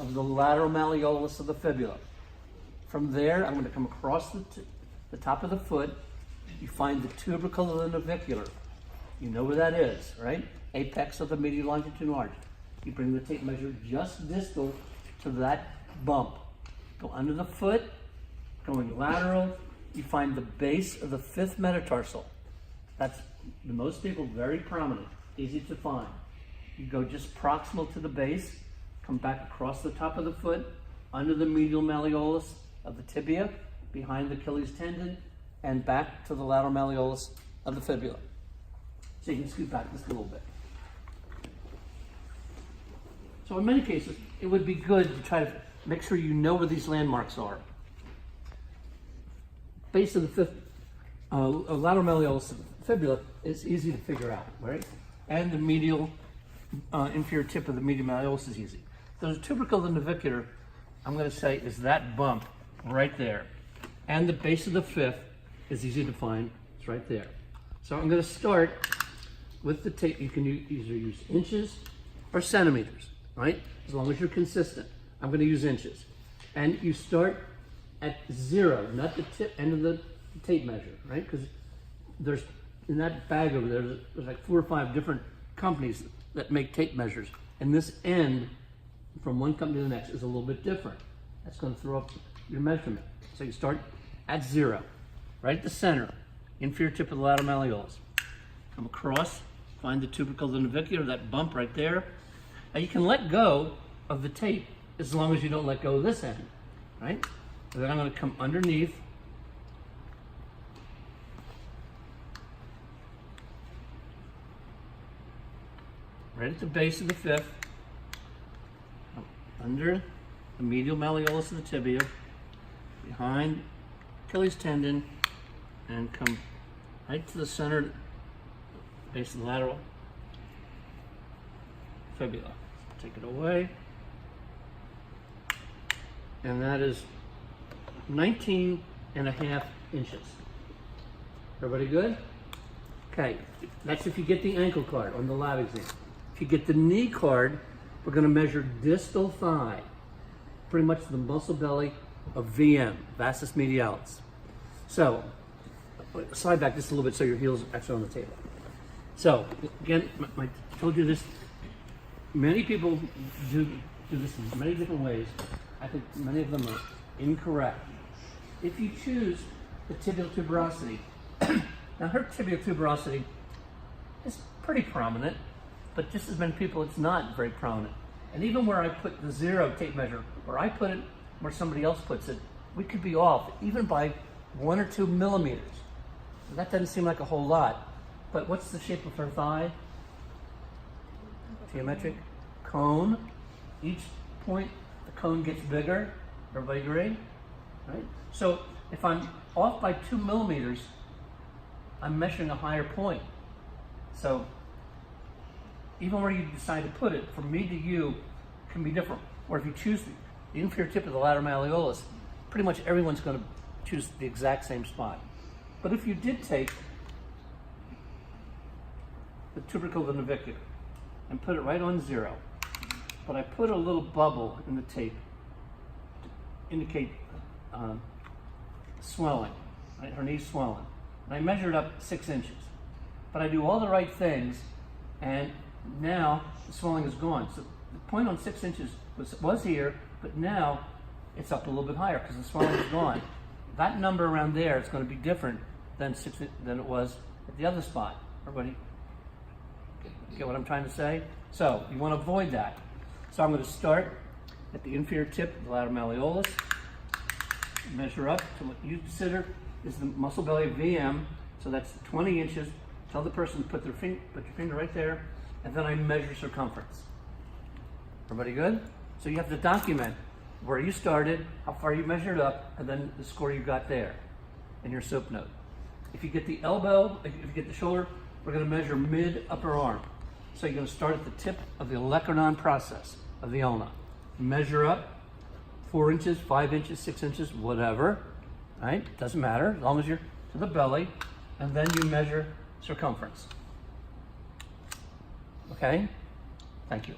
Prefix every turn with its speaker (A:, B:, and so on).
A: of the lateral malleolus of the fibula. From there, I'm going to come across the top of the foot. You find the tubercle of the navicular. You know where that is, right? Apex of the medial longitudinal arch. You bring the tape measure just distal to that bump. Go under the foot, going lateral. You find the base of the fifth metatarsal. That's the most people, very prominent, easy to find. You go just proximal to the base, come back across the top of the foot, under the medial malleolus of the tibia, behind the Achilles tendon, and back to the lateral malleolus of the fibula. So you can scoot back just a little bit. So in many cases, it would be good to try to make sure you know where these landmarks are. Base of the fifth lateral malleolus of the fibula is easy to figure out, right? And the medial inferior tip of the medial malleolus is easy. So the tubercle of the navicular, I'm going to say, is that bump right there. And the base of the fifth is easy to find. It's right there. So I'm going to start with the tape. You can either use inches or centimeters, right? As long as you're consistent. I'm going to use inches. And you start at 0, not the tip end of the tape measure, right? Because there's, in that bag over there, there's like 4 or 5 different companies that make tape measures. And this end, from one company to the next, is a little bit different. That's going to throw up your measurement. So you start at 0, right at the center, inferior tip of the lateral malleolus. Come across, find the tubercle of the navicular, that bump right there. Now you can let go of the tape as long as you don't let go of this end, right? And then I'm going to come underneath. Right at the base of the fifth, under the medial malleolus of the tibia, behind Achilles tendon, and come right to the center, base of the lateral fibula. Take it away. And that is 19.5 inches. Everybody good? Okay, that's if you get the ankle card on the lab exam. If you get the knee card, we're going to measure distal thigh, pretty much the muscle belly of VM, vastus medialis. So, slide back just a little bit so your heel's actually on the table. So, again, I told you this, many people do this in many different ways. I think many of them are incorrect. If you choose the tibial tuberosity, now her tibial tuberosity is pretty prominent, but just as many people, it's not very prominent. And even where I put the 0 tape measure, where I put it, where somebody else puts it, we could be off, even by 1 or 2 millimeters. And that doesn't seem like a whole lot, but what's the shape of her thigh? Geometric cone. Each point, the cone gets bigger. Everybody agree? Right? So if I'm off by 2 millimeters, I'm measuring a higher point. So even where you decide to put it, from me to you, can be different. Or if you choose the inferior tip of the lateral malleolus, pretty much everyone's going to choose the exact same spot. But if you did take the tubercle of the navicular and put it right on 0, but I put a little bubble in the tape to indicate swelling, right? Her knee's swelling. And I measured up 6 inches. But I do all the right things, and now the swelling is gone. So the point on 6 inches was here, but now it's up a little bit higher because the swelling is gone. That number around there is going to be different than it was at the other spot. Everybody get what I'm trying to say? So you want to avoid that. So I'm going to start at the inferior tip of the lateral malleolus, measure up to what you consider is the muscle belly of VM. So that's 20 inches. Tell the person to put your finger right there, and then I measure circumference. Everybody good? So you have to document where you started, how far you measured up, and then the score you got there in your SOAP note. If you get the elbow, if you get the shoulder, we're going to measure mid-upper arm. So you're going to start at the tip of the olecranon process of the ulna. Measure up 4 inches, 5 inches, 6 inches, whatever, right? Doesn't matter, as long as you're to the belly, and then you measure circumference. Okay? Thank you.